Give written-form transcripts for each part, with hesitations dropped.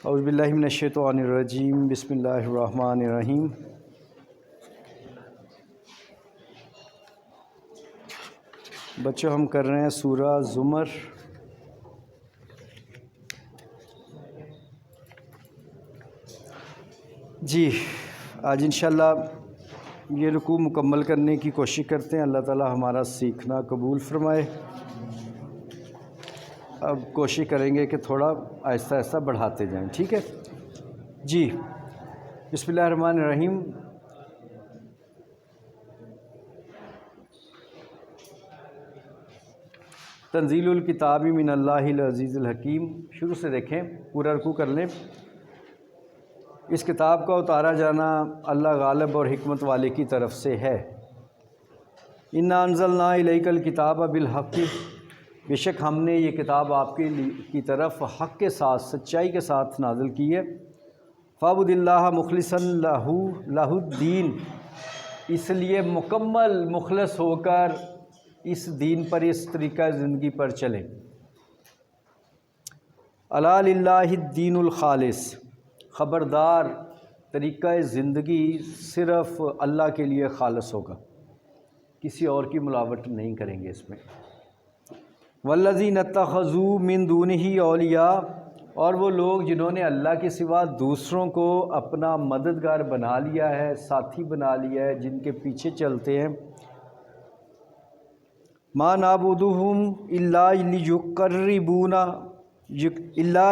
اعوذ باللہ من الشیطان الرجیم، بسم اللہ الرحمن الرحیم۔ بچوں ہم کر رہے ہیں سورہ زمر۔ جی آج انشاءاللہ یہ رکوع مکمل کرنے کی کوشش کرتے ہیں۔ اللہ تعالی ہمارا سیکھنا قبول فرمائے۔ اب کوشش کریں گے کہ تھوڑا آہستہ آہستہ بڑھاتے جائیں، ٹھیک ہے جی۔ بسم اللہ الرحمن الرحیم۔ تنزیل الکتاب من اللہ العزیز الحکیم، شروع سے دیکھیں، پورا رکوع کر لیں۔ اس کتاب کا اتارا جانا اللہ غالب اور حکمت والے کی طرف سے ہے۔ انا انزلنا الیک الکتاب بالحق، بے شک ہم نے یہ کتاب آپ کی طرف حق کے ساتھ، سچائی کے ساتھ نازل کی ہے۔ فاعبد اللہ مخلصا لہ الدین، اس لیے مکمل مخلص ہو کر اس دین پر، اس طریقہ زندگی پر چلیں۔ الا للہ الدین الخالص، خبردار طریقہ زندگی صرف اللہ کے لیے خالص ہوگا، کسی اور کی ملاوٹ نہیں کریں گے اس میں۔ والذین اتخذوا من دونہ اولیاء، اور وہ لوگ جنہوں نے اللہ کے سوا دوسروں کو اپنا مددگار بنا لیا ہے، ساتھی بنا لیا ہے، جن کے پیچھے چلتے ہیں۔ ما نعبدہم الا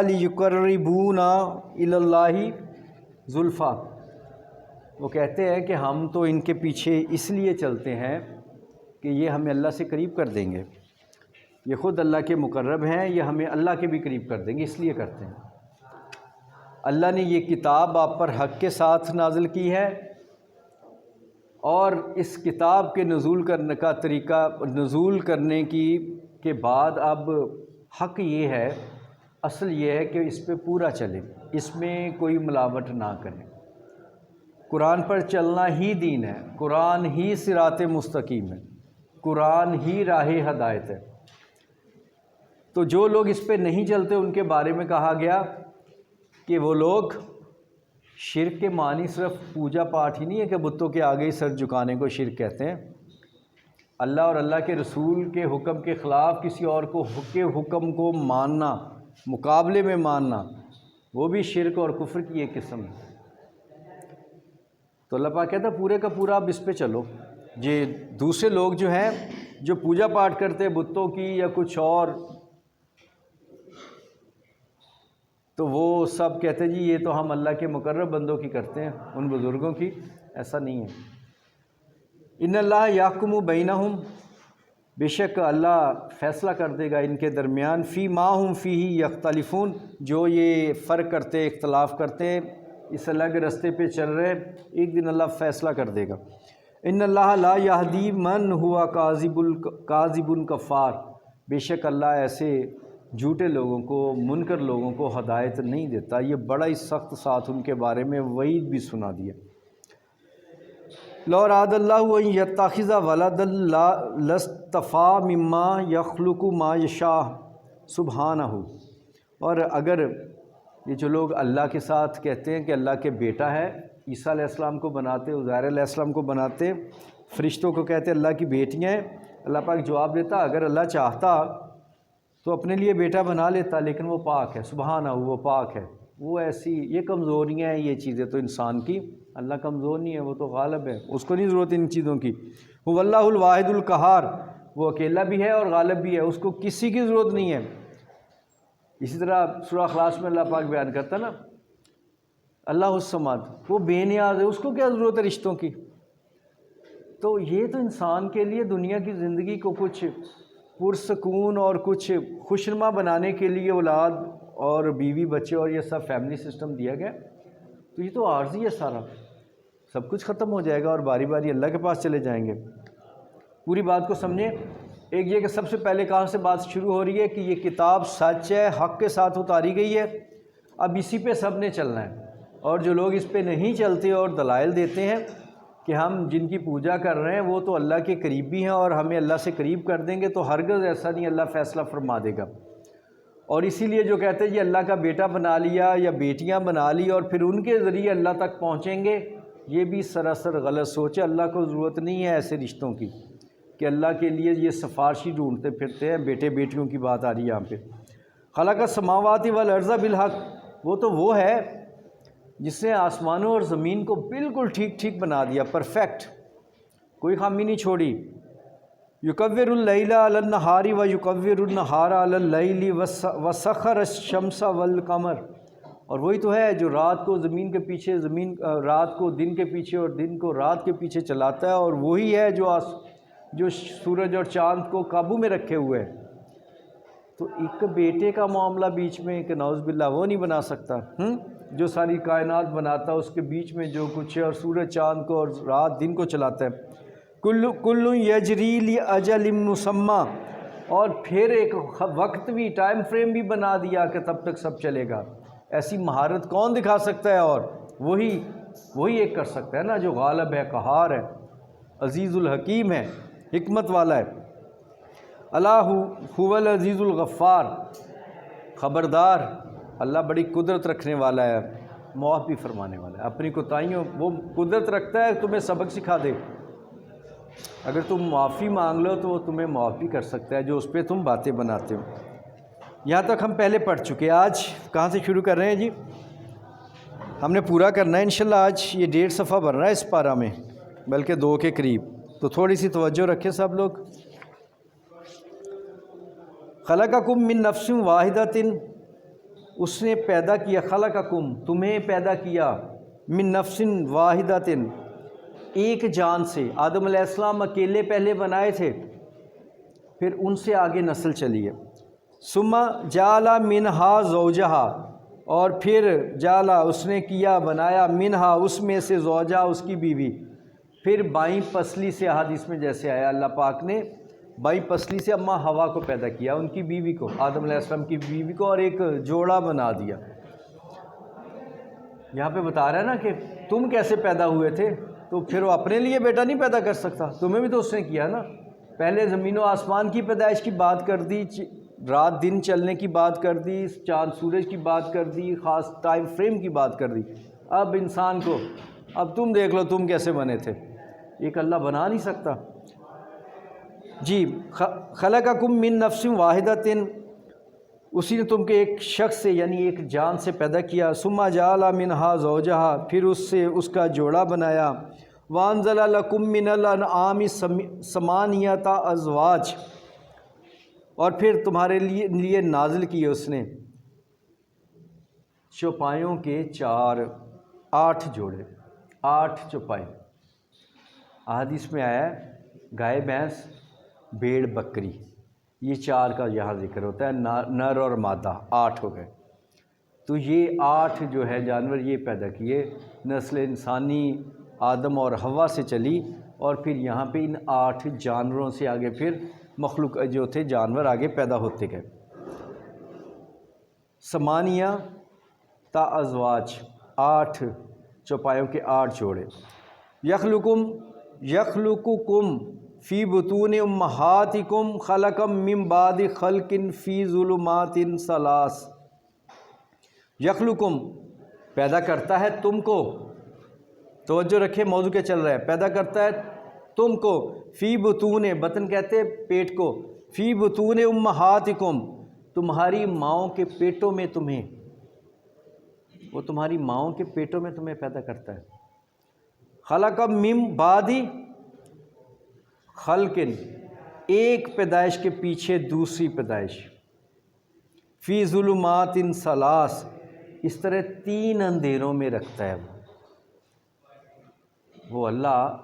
لیقربونا الی اللہ زلفیٰ، وہ کہتے ہیں کہ ہم تو ان کے پیچھے اس لیے چلتے ہیں کہ یہ ہمیں اللہ سے قریب کر دیں گے، یہ خود اللہ کے مقرب ہیں، یہ ہمیں اللہ کے بھی قریب کر دیں گے، اس لیے کرتے ہیں۔ اللہ نے یہ کتاب آپ پر حق کے ساتھ نازل کی ہے، اور اس کتاب کے نزول کرنے کا طریقہ، نزول کرنے کے بعد اب حق یہ ہے، اصل یہ ہے کہ اس پہ پورا چلیں، اس میں کوئی ملاوٹ نہ کریں۔ قرآن پر چلنا ہی دین ہے، قرآن ہی صراط مستقیم ہے، قرآن ہی راہ ہدایت ہے۔ تو جو لوگ اس پہ نہیں چلتے ان کے بارے میں کہا گیا کہ وہ لوگ، شرک کے معنی صرف پوجا پاٹ ہی نہیں ہے کہ بتوں کے آگے ہی سر جھکانے کو شرک کہتے ہیں۔ اللہ اور اللہ کے رسول کے حکم کے خلاف کسی اور کے حکم کو ماننا، مقابلے میں ماننا، وہ بھی شرک اور کفر کی ایک قسم ہے۔ تو اللہ پاک کہتا ہے پورے کا پورا اب اس پہ چلو۔ یہ دوسرے لوگ جو ہیں، جو پوجا پاٹ کرتے بتوں کی یا کچھ اور، تو وہ سب کہتے ہیں جی یہ تو ہم اللہ کے مقرب بندوں کی کرتے ہیں، ان بزرگوں کی۔ ایسا نہیں ہے۔ ان اللہ یحکم بینہم، بے شک اللہ فیصلہ کر دے گا ان کے درمیان، فی ما ہم فیہ یختلفون، جو یہ فرق کرتے، اختلاف کرتے، اس اللہ کے رستے پہ چل رہے، ایک دن اللہ فیصلہ کر دے گا۔ ان اللہ لا یہدی من ہوا کاذب کفار، بے شک اللہ ایسے جھوٹے لوگوں کو، منکر لوگوں کو ہدایت نہیں دیتا۔ یہ بڑا ہی سخت ساتھ ان کے بارے میں وعید بھی سنا دیا۔ لو اراد اللہ ان یتخذ ولدا لاصطفیٰ مما یخلق ما یشاء سبحانہ، اور اگر یہ جو لوگ اللہ کے ساتھ کہتے ہیں کہ اللہ کے بیٹا ہے، عیسیٰ علیہ السلام کو بناتے، عزیر علیہ السلام کو بناتے، فرشتوں کو کہتے اللہ کی بیٹیاں ہیں، اللہ پاک جواب دیتا اگر اللہ چاہتا تو اپنے لیے بیٹا بنا لیتا، لیکن وہ پاک ہے، سبحانہ، وہ پاک ہے۔ وہ ایسی یہ کمزوریاں ہیں، یہ چیزیں تو انسان کی، اللہ کمزور نہیں ہے، وہ تو غالب ہے، اس کو نہیں ضرورت ان چیزوں کی۔ وہ اللہ الواحد القہار، وہ اکیلا بھی ہے اور غالب بھی ہے، اس کو کسی کی ضرورت نہیں ہے۔ اسی طرح سورہ اخلاص میں اللہ پاک بیان کرتا نا، اللہ الصمد، وہ بے نیاز ہے، اس کو کیا ضرورت ہے رشتوں کی۔ تو یہ تو انسان کے لیے دنیا کی زندگی کو کچھ پرسکون اور کچھ خوشنما بنانے کے لیے اولاد اور بیوی بچے اور یہ سب فیملی سسٹم دیا گیا، تو یہ تو عارضی ہے، سارا سب کچھ ختم ہو جائے گا اور باری باری اللہ کے پاس چلے جائیں گے۔ پوری بات کو سمجھیں۔ ایک یہ کہ سب سے پہلے کہاں سے بات شروع ہو رہی ہے کہ یہ کتاب سچ ہے، حق کے ساتھ اتاری گئی ہے، اب اسی پہ سب نے چلنا ہے۔ اور جو لوگ اس پہ نہیں چلتے اور دلائل دیتے ہیں کہ ہم جن کی پوجا کر رہے ہیں وہ تو اللہ کے قریبی ہیں اور ہمیں اللہ سے قریب کر دیں گے، تو ہرگز ایسا نہیں، اللہ فیصلہ فرما دے گا۔ اور اسی لیے جو کہتے ہیں جی اللہ کا بیٹا بنا لیا یا بیٹیاں بنا لی اور پھر ان کے ذریعے اللہ تک پہنچیں گے، یہ بھی سراسر غلط سوچ ہے۔ اللہ کو ضرورت نہیں ہے ایسے رشتوں کی کہ اللہ کے لیے یہ سفارشی ڈھونڈتے پھرتے ہیں۔ بیٹے بیٹیوں کی بات آ رہی ہے یہاں پہ۔ خلق السماوات والارض بالحق، وہ ہے جس نے آسمانوں اور زمین کو بالکل ٹھیک ٹھیک بنا دیا، پرفیکٹ، کوئی خامی نہیں چھوڑی۔ یکور اللیل علی النہار و یکور النہار علی اللیل وسخر الشمس والقمر، اور وہی تو ہے جو رات کو زمین کے پیچھے، رات کو دن کے پیچھے اور دن کو رات کے پیچھے چلاتا ہے، اور وہی ہے جو سورج اور چاند کو قابو میں رکھے ہوئے ہے۔ تو ایک بیٹے کا معاملہ بیچ میں کہ نعوذ باللہ وہ نہیں بنا سکتا، جو ساری کائنات بناتا ہے اس کے بیچ میں جو کچھ ہے، اور سورج چاند کو اور رات دن کو چلاتا ہے۔ کل یجری لاجل مسمى، اور پھر ایک وقت بھی، ٹائم فریم بھی بنا دیا کہ تب تک سب چلے گا۔ ایسی مہارت کون دکھا سکتا ہے؟ اور وہی ایک کر سکتا ہے نا، جو غالب ہے، قہار ہے، عزیز الحکیم ہے، حکمت والا ہے۔ اللہ هو العزیز الغفار، خبردار اللہ بڑی قدرت رکھنے والا ہے، معاف بھی فرمانے والا ہے۔ اپنی کوتاہیوں وہ قدرت رکھتا ہے تمہیں سبق سکھا دے، اگر تم معافی مانگ لو تو وہ تمہیں معاف بھی کر سکتا ہے جو اس پہ تم باتیں بناتے ہو۔ یہاں تک ہم پہلے پڑھ چکے، آج کہاں سے شروع کر رہے ہیں جی؟ ہم نے پورا کرنا ہے انشاءاللہ۔ آج یہ 1.5 صفحہ بن رہا ہے اس پارہ میں، بلکہ 2 کے قریب، تو تھوڑی سی توجہ رکھیں سب لوگ۔ خلقکم من نفس واحدۃ، اس نے پیدا کیا، خلقکم تمہیں پیدا کیا، من نفس واحدۃ ایک جان سے۔ آدم علیہ السلام اکیلے پہلے بنائے تھے، پھر ان سے آگے نسل چلی ہے۔ ثم جعل منہا زوجہا، اور پھر جعل اس نے کیا، بنایا، منہا اس میں سے، زوجہ اس کی بیوی، پھر بائیں پسلی سے، حدیث میں جیسے آیا اللہ پاک نے بائیں پسلی سے اماں ہوا کو پیدا کیا، ان کی بیوی کو، آدم علیہ السلام کی بیوی کو، اور ایک جوڑا بنا دیا۔ یہاں پہ بتا رہا ہے نا کہ تم کیسے پیدا ہوئے تھے، تو پھر وہ اپنے لیے بیٹا نہیں پیدا کر سکتا، تمہیں بھی تو اس نے کیا نا۔ پہلے زمین و آسمان کی پیدائش کی بات کر دی، رات دن چلنے کی بات کر دی، چاند سورج کی بات کر دی، خاص ٹائم فریم کی بات کر دی۔ اب انسان کو، اب تم دیکھ لو تم کیسے بنے تھے، ایک اللہ بنا نہیں سکتا جی۔ خلقکم من نفس واحدۃ، اسی نے تم کے ایک شخص سے یعنی ایک جان سے پیدا کیا۔ ثم جعل منہا زوجہا، پھر اس سے اس کا جوڑا بنایا۔ وانزل لکم من الانعام ثمانیۃ ازواج، اور پھر تمہارے لیے نازل کیے اس نے چوپایوں کے 8 جوڑے، 8 چوپائے۔ احادیث میں آیا ہے گائے بھینس بھیڑ بکری، یہ 4 کا یہاں ذکر ہوتا ہے، نر اور مادہ 8 ہو گئے۔ تو یہ 8 جو ہے جانور یہ پیدا کیے، نسل انسانی آدم اور حوا سے چلی، اور پھر یہاں پہ ان 8 جانوروں سے آگے پھر مخلوق جو تھے جانور آگے پیدا ہوتے گئے۔ ثمانیہ تا ازواج، 8 چوپایوں کے 8 جوڑے۔ یخلقکم فی بطون امہاتکم خلقا من بعد خلق فی ظلمات 3۔ یخلقکم پیدا کرتا ہے تم کو، توجہ رکھے موضوع کیا چل رہا ہے، پیدا کرتا ہے تم کو، فی بطون، بطن کہتے ہیں پیٹ کو، فی بطون امہاتکم تمہاری ماؤں کے پیٹوں میں تمہیں، وہ تمہاری ماؤں کے پیٹوں میں تمہیں پیدا کرتا ہے۔ خلق من بعد خلق، ایک پیدائش کے پیچھے دوسری پیدائش، فی ظلمات 3، اس طرح 3 اندھیروں میں رکھتا ہے وہ اللہ۔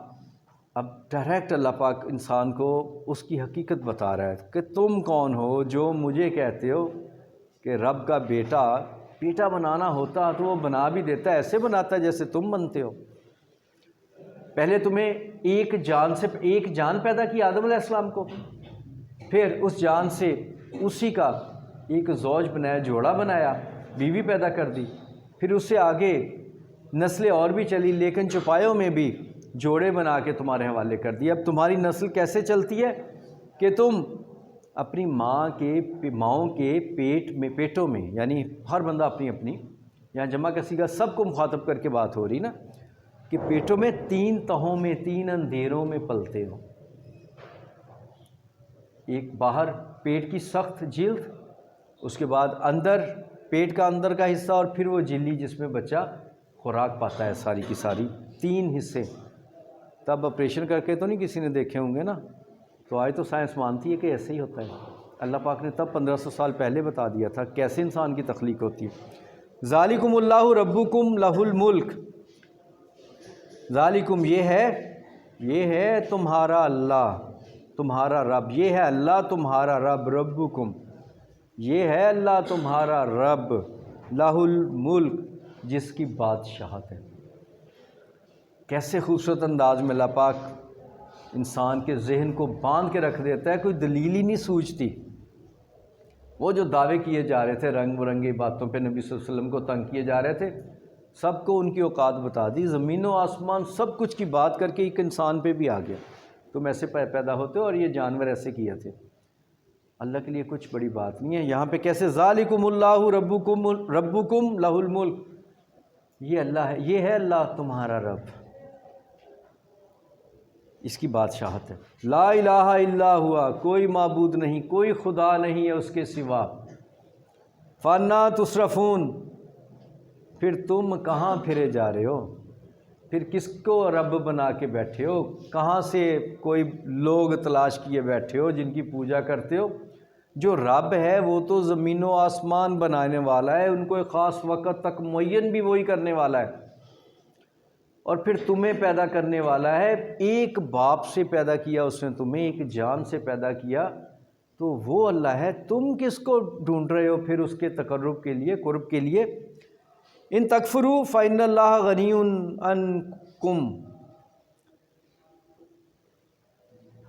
اب ڈائریکٹ اللہ پاک انسان کو اس کی حقیقت بتا رہا ہے کہ تم کون ہو جو مجھے کہتے ہو کہ رب کا بیٹا بنانا ہوتا تو وہ بنا بھی دیتا، ایسے بناتا ہے جیسے تم بنتے ہو۔ پہلے تمہیں ایک جان پیدا کی آدم علیہ السلام کو، پھر اس جان سے اسی کا ایک زوج بنایا، جوڑا بنایا، بیوی پیدا کر دی، پھر اس سے آگے نسلیں اور بھی چلی، لیکن چوپایوں میں بھی جوڑے بنا کے تمہارے حوالے کر دی۔ اب تمہاری نسل کیسے چلتی ہے کہ تم اپنی ماؤں کے پیٹوں میں، یعنی ہر بندہ اپنی اپنی، یہاں جمع کا صیغہ سب کو مخاطب کر کے بات ہو رہی نا، کہ پیٹوں میں 3 تہوں میں 3 اندھیروں میں پلتے ہو. ایک باہر پیٹ کی سخت جلد، اس کے بعد اندر پیٹ کا اندر کا حصہ، اور پھر وہ جھلی جس میں بچہ خوراک پاتا ہے ساری کی ساری. 3 حصے. تب آپریشن کر کے تو نہیں کسی نے دیکھے ہوں گے نا، تو آج تو سائنس مانتی ہے کہ ایسے ہی ہوتا ہے. اللہ پاک نے تب 1500 سال پہلے بتا دیا تھا کیسے انسان کی تخلیق ہوتی ہے. ذالکم اللہ ربکم لہ الملک. ذالکم یہ ہے تمہارا اللہ، تمہارا رب. یہ ہے اللہ تمہارا رب. ربکم یہ ہے اللہ تمہارا رب. لہ الملک جس کی بادشاہت ہے. کیسے خوبصورت انداز میں اللہ پاک انسان کے ذہن کو باندھ کے رکھ دیتا ہے، کوئی دلیل ہی نہیں سوچتی. وہ جو دعوے کیے جا رہے تھے رنگ برنگی باتوں پہ نبی صلی اللہ علیہ وسلم کو تنگ کیے جا رہے تھے، سب کو ان کی اوقات بتا دی. زمین و آسمان سب کچھ کی بات کر کے ایک انسان پہ بھی آ گیا، تم ایسے پیدا ہوتے ہو اور یہ جانور ایسے کیے تھے. اللہ کے لیے کچھ بڑی بات نہیں ہے. یہاں پہ کیسے ذالکم اللہ ربکم لہ الملک. یہ اللہ ہے، یہ ہے اللہ تمہارا رب، اس کی بادشاہت ہے. لا الہ الا ہوا، کوئی معبود نہیں، کوئی خدا نہیں ہے اس کے سوا. فانا تصرفون، پھر تم کہاں پھرے جا رہے ہو؟ پھر کس کو رب بنا کے بیٹھے ہو؟ کہاں سے کوئی لوگ تلاش کیے بیٹھے ہو جن کی پوجا کرتے ہو؟ جو رب ہے وہ تو زمین و آسمان بنانے والا ہے، ان کو ایک خاص وقت تک معین بھی وہی کرنے والا ہے، اور پھر تمہیں پیدا کرنے والا ہے. ایک باپ سے پیدا کیا اس نے تمہیں، ایک جان سے پیدا کیا، تو وہ اللہ ہے. تم کس کو ڈھونڈ رہے ہو پھر اس کے تقرب کے لیے، قرب کے لیے؟ ان تکفروا فإن اللہ غنی عنکم.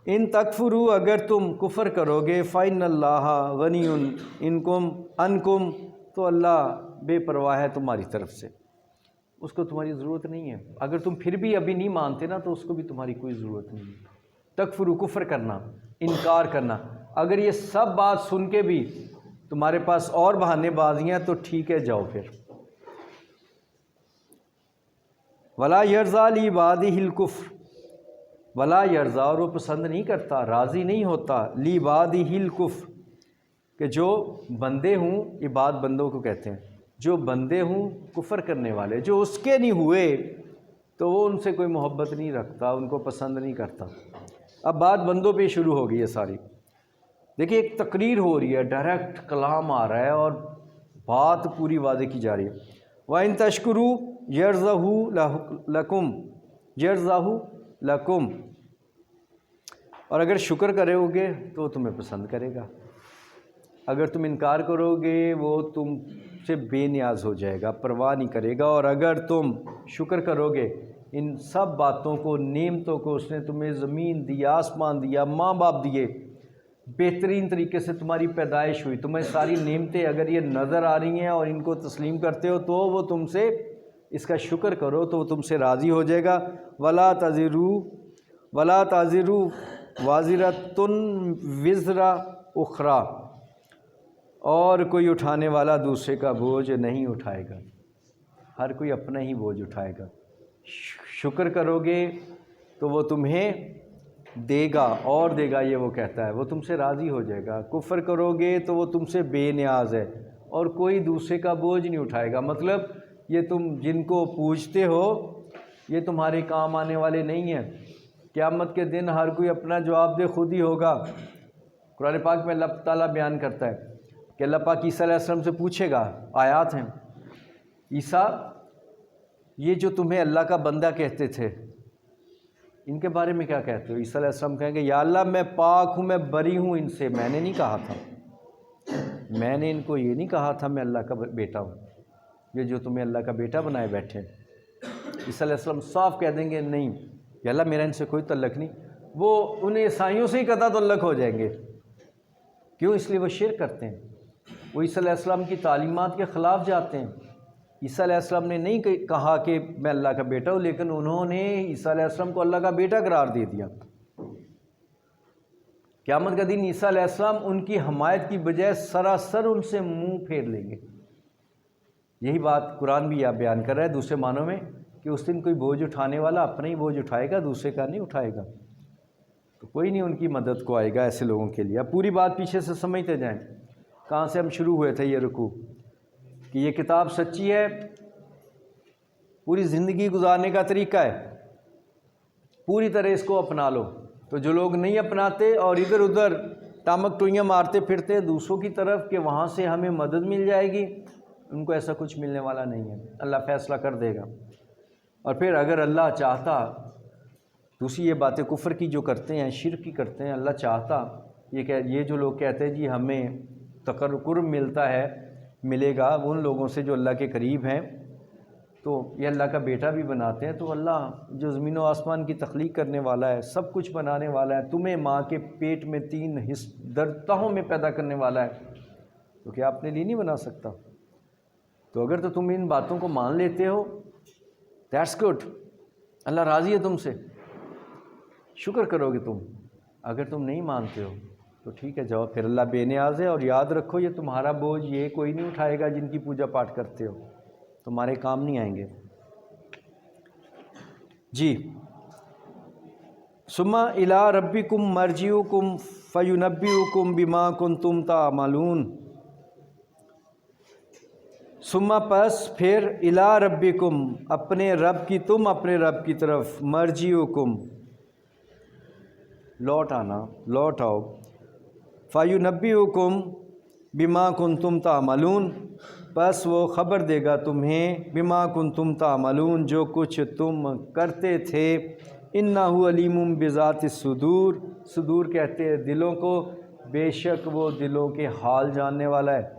ان تکفروا، اگر تم کفر کرو گے، فإن اللہ غنی عنکم، تو اللہ بے پرواہ ہے تمہاری طرف سے، اس کو تمہاری ضرورت نہیں ہے. اگر تم پھر بھی ابھی نہیں مانتے نا، تو اس کو بھی تمہاری کوئی ضرورت نہیں ہے. تکفروا کفر کرنا، انکار کرنا. اگر یہ سب بات سن کے بھی تمہارے پاس اور بہانے بازیاں، تو ٹھیک ہے جاؤ پھر. ولا یرضیٰ لعبادہ الکفر، ولا یرضیٰ، اور وہ پسند نہیں کرتا، راضی نہیں ہوتا، لعبادہ الکفر، کہ جو بندے ہوں، عباد بندوں کو کہتے ہیں، جو بندے ہوں کفر کرنے والے، جو اس کے نہیں ہوئے تو وہ ان سے کوئی محبت نہیں رکھتا، ان کو پسند نہیں کرتا. اب بات بندوں پہ شروع ہو گئی ہے ساری. دیکھیے ایک تقریر ہو رہی ہے، ڈائریکٹ کلام آ رہا ہے اور بات پوری واضح کی جا رہی ہے. وَإِن تَشْكُرُوا يَرْضَهُ لَكُمْ يَرْضَهُ لَكُمْ، اور اگر شکر کرو گے تو وہ تمہیں پسند کرے گا. اگر تم انکار کرو گے وہ تم سے بے نیاز ہو جائے گا، پرواہ نہیں کرے گا. اور اگر تم شکر کرو گے، ان سب باتوں کو، نعمتوں کو اس نے تمہیں زمین دی، آسمان دیا، ماں باپ دیے، بہترین طریقے سے تمہاری پیدائش ہوئی، تمہیں ساری نعمتیں اگر یہ نظر آ رہی ہیں اور ان کو تسلیم کرتے ہو، تو وہ تم سے اس کا شکر کرو تو وہ تم سے راضی ہو جائے گا. ولا تزر وازرۃ وزر اخری، اور کوئی اٹھانے والا دوسرے کا بوجھ نہیں اٹھائے گا. ہر کوئی اپنا ہی بوجھ اٹھائے گا. شکر کرو گے تو وہ تمہیں دے گا اور دے گا، یہ وہ کہتا ہے، وہ تم سے راضی ہو جائے گا. کفر کرو گے تو وہ تم سے بے نیاز ہے اور کوئی دوسرے کا بوجھ نہیں اٹھائے گا. مطلب یہ تم جن کو پوجتے ہو یہ تمہارے کام آنے والے نہیں ہیں. قیامت کے دن ہر کوئی اپنا جواب دے خود ہی ہوگا. قرآن پاک میں اللہ تعالیٰ بیان کرتا ہے کہ اللہ پاک عیسیٰ علیہ السلام سے پوچھے گا، آیات ہیں، عیسیٰ یہ جو تمہیں اللہ کا بندہ کہتے تھے ان کے بارے میں کیا کہتے ہو؟ عیسیٰ علیہ السلام کہیں گے یا اللہ میں پاک ہوں، میں بری ہوں ان سے، میں نے نہیں کہا تھا، میں نے ان کو یہ نہیں کہا تھا میں اللہ کا بیٹا ہوں، یہ جو تمہیں اللہ کا بیٹا بنائے بیٹھے. عیسیٰ علیہ السلام صاف کہہ دیں گے نہیں یا اللہ میرا ان سے کوئی تعلق نہیں. وہ انہیں عیسائیوں سے ہی قطع تعلق ہو جائیں گے. کیوں؟ اس لیے وہ شرک کرتے ہیں، وہ عیسیٰ علیہ السلام کی تعلیمات کے خلاف جاتے ہیں. عیسیٰ علیہ السلام نے نہیں کہا کہ میں اللہ کا بیٹا ہوں، لیکن انہوں نے عیسیٰ علیہ السلام کو اللہ کا بیٹا قرار دے دیا. قیامت کا دن عیسیٰ علیہ السلام ان کی حمایت کی بجائے سراسر ان سے منہ پھیر لیں گے۔ یہی بات قرآن بھی بیان کر رہا ہے دوسرے معنوں میں کہ اس دن کوئی بوجھ اٹھانے والا اپنا ہی بوجھ اٹھائے گا، دوسرے کا نہیں اٹھائے گا، تو کوئی نہیں ان کی مدد کو آئے گا ایسے لوگوں کے لیے۔ اب پوری بات پیچھے سے سمجھتے جائیں، کہاں سے ہم شروع ہوئے تھے یہ رکوع، کہ یہ کتاب سچی ہے، پوری زندگی گزارنے کا طریقہ ہے، پوری طرح اس کو اپنا لو۔ تو جو لوگ نہیں اپناتے اور ادھر ادھر ٹامک ٹوئیاں مارتے پھرتے ہیں دوسروں کی طرف کہ وہاں سے ہمیں مدد مل جائے گی، ان کو ایسا کچھ ملنے والا نہیں ہے، اللہ فیصلہ کر دے گا۔ اور پھر اگر اللہ چاہتا، دوسری یہ باتیں کفر کی جو کرتے ہیں، شرک کی کرتے ہیں، اللہ چاہتا یہ جو لوگ کہتے ہیں جی ہمیں قرب ملتا ہے، ملے گا ان لوگوں سے جو اللہ کے قریب ہیں، تو یہ اللہ کا بیٹا بھی بناتے ہیں، تو اللہ جو زمین و آسمان کی تخلیق کرنے والا ہے، سب کچھ بنانے والا ہے، تمہیں ماں کے پیٹ میں 3 تہوں میں پیدا کرنے والا ہے، تو کیا اپنے لیے نہیں بنا سکتا؟ تو اگر تو تم ان باتوں کو مان لیتے ہو، دیٹس گڈ، اللہ راضی ہے تم سے، شکر کرو گے تم۔ اگر تم نہیں مانتے ہو تو ٹھیک ہے، جاؤ، پھر اللہ بے نیاز ہے، اور یاد رکھو یہ تمہارا بوجھ یہ کوئی نہیں اٹھائے گا جن کی پوجا پاٹ کرتے ہو، تمہارے کام نہیں آئیں گے۔ جی، ثم الی ربکم مرجعکم فینبئکم بما کنتم تعملون۔ ثم پس پھر الی ربکم اپنے رب کی، تم اپنے رب کی طرف، مرجعکم لوٹ آنا، لوٹ آؤ، فینبئکم بما کنتم تعملون پس وہ خبر دے گا تمہیں، بما کنتم تعملون جو کچھ تم کرتے تھے، انہ علیم بذات الصدور، صدور کہتے ہیں دلوں کو، بے شک وہ دلوں کے حال جاننے والا ہے۔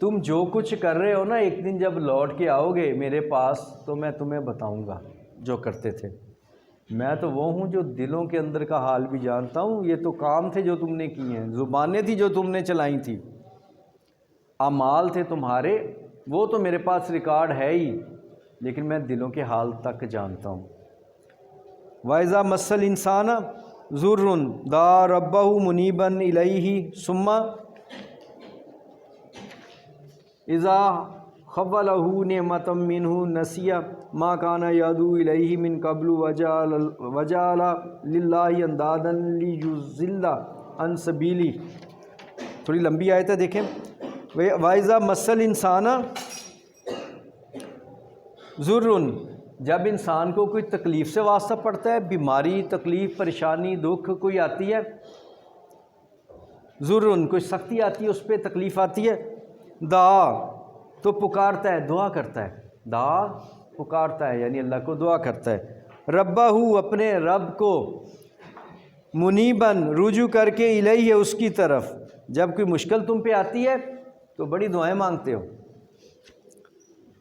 تم جو کچھ کر رہے ہو نا، ایک دن جب لوٹ کے آؤ گے میرے پاس تو میں تمہیں بتاؤں گا جو کرتے تھے۔ میں تو وہ ہوں جو دلوں کے اندر کا حال بھی جانتا ہوں۔ یہ تو کام تھے جو تم نے کیے ہیں، زبانیں تھی جو تم نے چلائیں تھی، اعمال تھے تمہارے، وہ تو میرے پاس ریکارڈ ہے ہی، لیکن میں دلوں کے حال تک جانتا ہوں۔ وَإِذَا مَسَّ الْإِنسَانَ ضُرٌّ دَعَا رَبَّهُ مُنِيبًا إِلَيْهِ ثُمَّ إِذَا خَوَّلَهُ نِعْمَةً مِّنْهُ نَسِيَ مَا كَانَ يَدْعُو إِلَيْهِ مِن قَبْلُ وَجَعَلَ لِلَّهِ أَندَادًا لِيُضِلَّ عَن سَبِيلِهِ۔ تھوڑی لمبی آیت ہے، دیکھیں، وَإِذَا مَسَّ الْإِنسَانَ ضُرٌّ، جب انسان کو کوئی تکلیف سے واسطہ پڑتا ہے، بیماری، تکلیف، پریشانی، دکھ کوئی آتی ہے، ضرٌ کوئی سختی آتی ہے، اس پہ تکلیف آتی ہے، دعا تو پکارتا ہے، دعا کرتا ہے، دعا پکارتا ہے یعنی اللہ کو دعا کرتا ہے، ربہ اپنے رب کو، منیباً رجوع کر کے، الیہ اس کی طرف۔ جب کوئی مشکل تم پہ آتی ہے تو بڑی دعائیں مانگتے ہو۔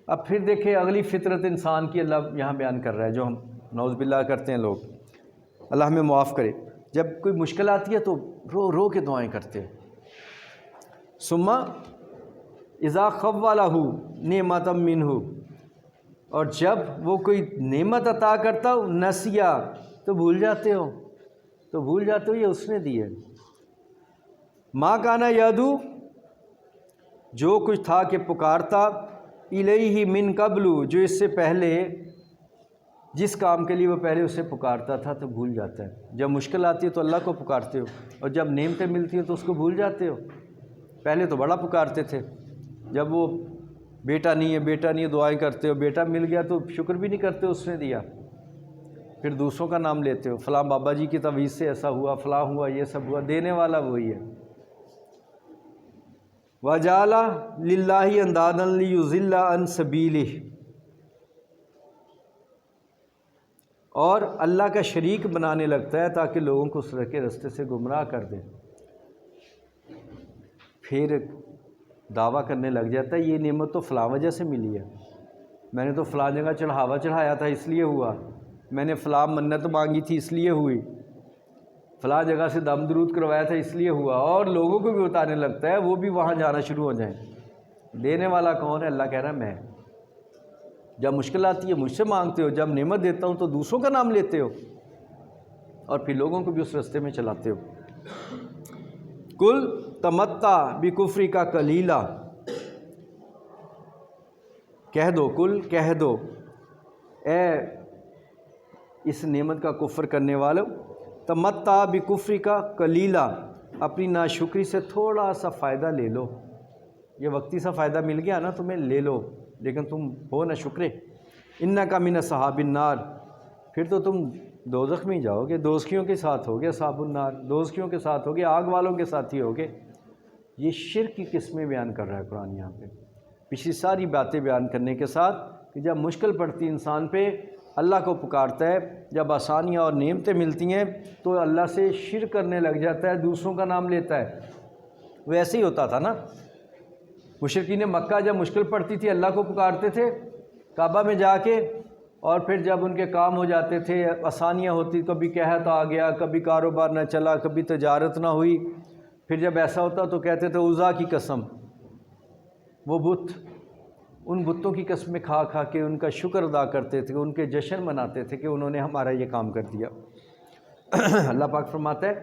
اب پھر دیکھیں اگلی فطرت انسان کی اللہ یہاں بیان کر رہا ہے، جو ہم نعوذ باللہ کرتے ہیں لوگ، اللہ ہمیں معاف کرے۔ جب کوئی مشکل آتی ہے تو رو رو کے دعائیں کرتے ہیں۔ ثم اذا خولہ نعمۃ منہ، اور جب وہ کوئی نعمت عطا کرتا ہو، نسیا تو بھول جاتے ہو، تو بھول جاتے ہو یہ اس نے دی ہے۔ ما کان یدعو، جو کچھ تھا کہ پکارتا، الیہ من قبل، جو اس سے پہلے جس کام کے لیے وہ پہلے اسے پکارتا تھا، تو بھول جاتا ہے۔ جب مشکل آتی ہے تو اللہ کو پکارتے ہو، اور جب نعمتیں ملتی ہیں تو اس کو بھول جاتے ہو۔ پہلے تو بڑا پکارتے تھے، جب وہ بیٹا نہیں ہے بیٹا نہیں ہے دعائیں کرتے ہو، بیٹا مل گیا تو شکر بھی نہیں کرتے اس نے دیا، پھر دوسروں کا نام لیتے ہو، فلاں بابا جی کی تویز سے ایسا ہوا، فلاں ہوا، یہ سب ہوا، دینے والا وہی ہے۔ وَجَعَلَ لِلَّهِ أَندَادًا لِيُضِلَّ عَن سَبِيلِهِ، اور اللہ کا شریک بنانے لگتا ہے تاکہ لوگوں کو اس کے رستے سے گمراہ کر دے۔ پھر دعویٰ کرنے لگ جاتا ہے یہ نعمت تو فلاں وجہ سے ملی ہے، میں نے تو فلاں جگہ چڑھاوا چڑھایا تھا اس لیے ہوا، میں نے فلاں منت مانگی تھی اس لیے ہوئی، فلاں جگہ سے دم درود کروایا تھا اس لیے ہوا، اور لوگوں کو بھی بتانے لگتا ہے، وہ بھی وہاں جانا شروع ہو جائیں۔ دینے والا کون ہے؟ اللہ کہہ رہا ہے میں۔ جب مشکل آتی ہے مجھ سے مانگتے ہو، جب نعمت دیتا ہوں تو دوسروں کا نام لیتے ہو، اور پھر لوگوں کو بھی اس رستے میں چلاتے ہو۔ کل تمتع بکفری کا کلیلہ، کہہ دو، کل کہہ دو اے اس نعمت کا کفر کرنے والوں، تمتع بکفری کا کلیلہ، اپنی ناشکری سے تھوڑا سا فائدہ لے لو، یہ وقتی سا فائدہ مل گیا نا تمہیں، لے لو، لیکن تم ہو نہ شکرے، انکا من اصحاب النار، پھر تو تم دوزخ میں ہی جاؤ گے، دوزخیوں کے ساتھ ہوگے، اصحاب النار دوزخیوں کے ساتھ ہوگے، آگ والوں کے ساتھ ہی ہوگے۔ یہ شرک کی قسمیں بیان کر رہا ہے قرآن یہاں پہ، پچھلی ساری باتیں بیان کرنے کے ساتھ کہ جب مشکل پڑتی انسان پہ اللہ کو پکارتا ہے، جب آسانیاں اور نعمتیں ملتی ہیں تو اللہ سے شرک کرنے لگ جاتا ہے، دوسروں کا نام لیتا ہے۔ وہ ایسے ہی ہوتا تھا نا، مشرکین مکہ جب مشکل پڑتی تھی اللہ کو پکارتے تھے کعبہ میں جا کے، اور پھر جب ان کے کام ہو جاتے تھے، آسانیاں ہوتی، کبھی قحط آ گیا، کبھی کاروبار نہ چلا، کبھی تجارت نہ ہوئی، پھر جب ایسا ہوتا تو کہتے تھے عزا کی قسم، وہ بت، ان بتوں کی قسمیں کھا کھا کے ان کا شکر ادا کرتے تھے، ان کے جشن مناتے تھے کہ انہوں نے ہمارا یہ کام کر دیا۔ اللہ پاک فرماتا ہے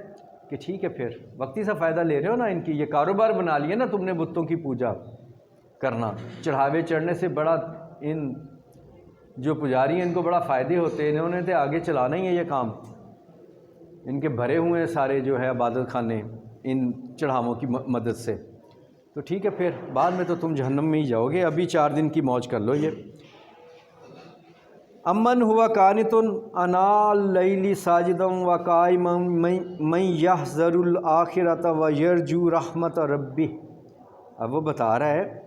کہ ٹھیک ہے، پھر وقتی سا فائدہ لے رہے ہو نا ان کی، یہ کاروبار بنا لیا نا تم نے بتوں کی پوجا کرنا، چڑھاوے چڑھنے سے بڑا، ان جو پجاری ہیں ان کو بڑا فائدے ہوتے ہیں، انہوں نے تو آگے چلانا ہی ہے یہ کام، ان کے بھرے ہوئے ہیں سارے جو ہے عبادت خانے ان چڑھاووں کی مدد سے، تو ٹھیک ہے پھر بعد میں تو تم جہنم میں ہی جاؤ گے، ابھی 4 دن کی موج کر لو۔ یہ امن ہوا قانت انا اللیل ساجدا وقائما من یحذر الآخرۃ ویرجو رحمت ربہ۔ اب وہ بتا رہا ہے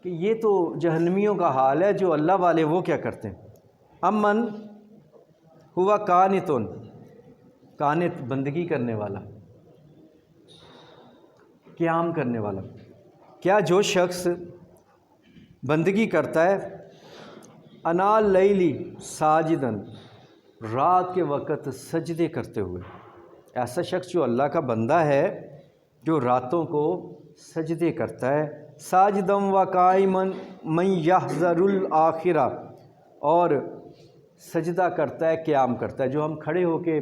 کہ یہ تو جہنمیوں کا حال ہے، جو اللہ والے وہ کیا کرتے ہیں۔ امن ہوا قانت، قانت بندگی کرنے والا، قیام کرنے والا، کیا جو شخص بندگی کرتا ہے انا اللیل ساجدن، رات کے وقت سجدے کرتے ہوئے، ایسا شخص جو اللہ کا بندہ ہے جو راتوں کو سجدے کرتا ہے، ساجدم و قائما من یحذر الآخرہ، اور سجدہ کرتا ہے، قیام کرتا ہے، جو ہم کھڑے ہو کے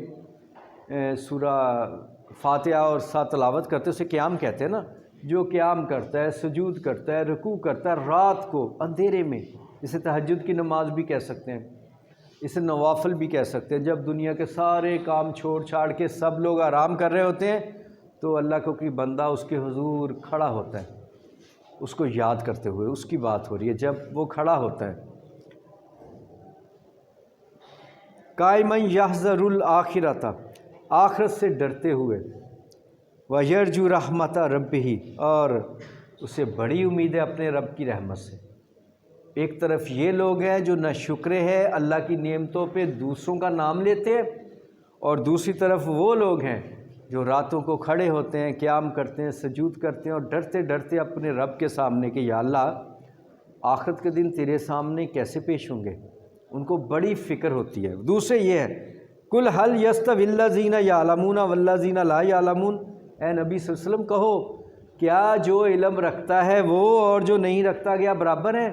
سورہ فاتحہ اور ساتھ تلاوت کرتے ہیں اسے قیام کہتے ہیں نا، جو قیام کرتا ہے، سجود کرتا ہے، رکوع کرتا ہے رات کو اندھیرے میں، اسے تہجد کی نماز بھی کہہ سکتے ہیں، اسے نوافل بھی کہہ سکتے ہیں، جب دنیا کے سارے کام چھوڑ چھاڑ کے سب لوگ آرام کر رہے ہوتے ہیں تو اللہ کو کوئی بندہ اس کے حضور کھڑا ہوتا ہے، اس کو یاد کرتے ہوئے، اس کی بات ہو رہی ہے جب وہ کھڑا ہوتا ہے، قائما یحذر الآخرۃ، آخرت سے ڈرتے ہوئے، ویرجو رحمت ربہ، اور اسے بڑی امید ہے اپنے رب کی رحمت سے۔ ایک طرف یہ لوگ ہیں جو نہ شکرے ہے اللہ کی نعمتوں پہ دوسروں کا نام لیتے ہیں، اور دوسری طرف وہ لوگ ہیں جو راتوں کو کھڑے ہوتے ہیں، قیام کرتے ہیں، سجود کرتے ہیں، اور ڈرتے ڈرتے اپنے رب کے سامنے کہ یا اللہ آخرت کے دن تیرے سامنے کیسے پیش ہوں گے، ان کو بڑی فکر ہوتی ہے۔ دوسرے یہ ہے کل هل یستوی الذین یعلمون والذین لا یعلمون، اے نبی صلی اللہ علیہ وسلم کہو کیا جو علم رکھتا ہے وہ اور جو نہیں رکھتا کیا برابر ہیں؟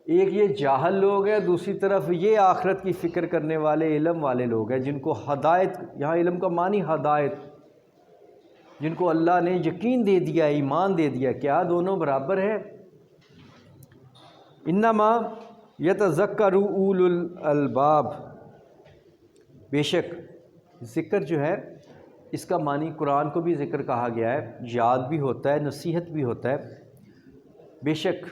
ایک یہ جاہل لوگ ہیں، دوسری طرف یہ آخرت کی فکر کرنے والے علم والے لوگ ہیں جن کو ہدایت، یہاں علم کا معنی ہدایت، جن کو اللہ نے یقین دے دیا، ایمان دے دیا، کیا دونوں برابر ہیں؟ انما یتذکر اولو الالباب، بے شک ذکر جو ہے اس کا معنی قرآن کو بھی ذکر کہا گیا ہے، یاد بھی ہوتا ہے، نصیحت بھی ہوتا ہے، بے شک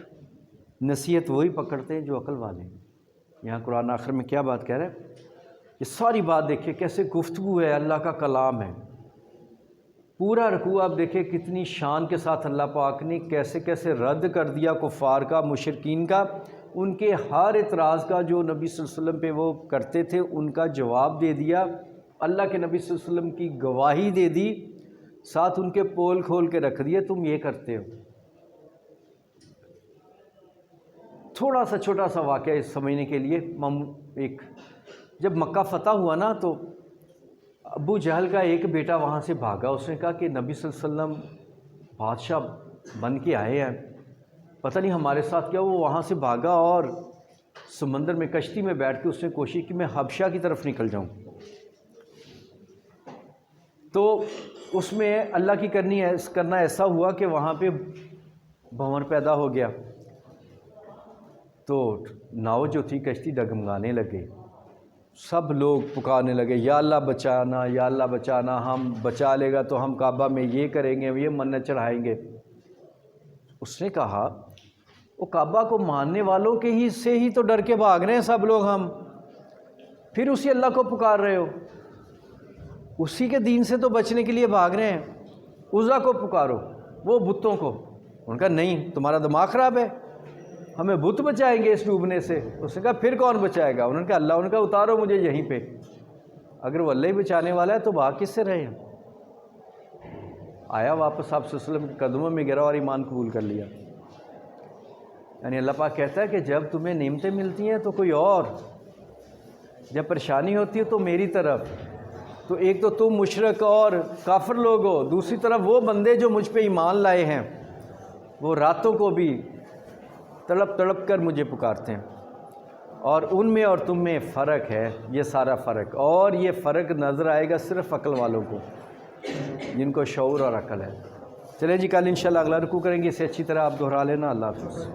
نصیحت وہی پکڑتے ہیں جو عقل والے ہیں۔ یہاں قرآن آخر میں کیا بات کہہ رہا ہے؟ یہ ساری بات دیکھیں کیسے گفتگو ہے، اللہ کا کلام ہے، پورا رکوع آپ دیکھیں کتنی شان کے ساتھ اللہ پاک نے کیسے کیسے رد کر دیا کفار کا، مشرکین کا، ان کے ہر اعتراض کا جو نبی صلی اللہ علیہ وسلم پہ وہ کرتے تھے ان کا جواب دے دیا، اللہ کے نبی صلی اللہ علیہ وسلم کی گواہی دے دی، ساتھ ان کے پول کھول کے رکھ دیے تم یہ کرتے ہو۔ تھوڑا سا چھوٹا سا واقعہ اس سمجھنے کے لیے، ایک جب مکہ فتح ہوا نا تو ابو جہل کا ایک بیٹا وہاں سے بھاگا، اس نے کہا کہ نبی صلی اللہ علیہ وسلم بادشاہ بن کے آئے ہیں، پتہ نہیں ہمارے ساتھ کیا۔ وہ وہاں سے بھاگا اور سمندر میں کشتی میں بیٹھ کے اس نے کوشش کی میں حبشہ کی طرف نکل جاؤں، تو اس میں اللہ کی کرنا ایسا ہوا کہ وہاں پہ بھنور پیدا ہو گیا، تو ناؤ جو تھی کشتی ڈگمگانے لگے، سب لوگ پکارنے لگے یا اللہ بچانا، یا اللہ بچانا، ہم بچا لے گا تو ہم کعبہ میں یہ کریں گے، یہ منت چڑھائیں گے۔ اس نے کہا وہ کعبہ کو ماننے والوں کے ہی سے ہی تو ڈر کے بھاگ رہے ہیں سب لوگ، ہم پھر اسی اللہ کو پکار رہے ہو، اسی کے دین سے تو بچنے کے لیے بھاگ رہے ہیں، عزا کو پکارو، وہ بتوں کو۔ ان کا نہیں، تمہارا دماغ خراب ہے، ہمیں بت بچائیں گے اس ڈوبنے سے؟ اس نے کہا پھر کون بچائے گا؟ انہوں نے کہا اللہ۔ انہوں نے کہا اتارو مجھے یہیں پہ، اگر وہ اللہ ہی بچانے والا ہے تو بھاگ کس سے رہے ہیں؟ آیا واپس آپ صلی اللہ علیہ وسلم کے قدموں میں گرا اور ایمان قبول کر لیا۔ یعنی اللہ پاک کہتا ہے کہ جب تمہیں نعمتیں ملتی ہیں تو کوئی اور، جب پریشانی ہوتی ہے تو میری طرف، تو ایک تو تم مشرک اور کافر لوگ ہو، دوسری طرف وہ بندے جو مجھ پہ ایمان لائے ہیں، وہ راتوں کو بھی تڑپ تڑپ کر مجھے پکارتے ہیں، اور ان میں اور تم میں فرق ہے، یہ سارا فرق، اور یہ فرق نظر آئے گا صرف عقل والوں کو، جن کو شعور اور عقل ہے۔ چلیں جی، کل انشاءاللہ اگلا رکوع کریں گے، اسے اچھی طرح آپ دہرا لینا۔ اللہ حافظ۔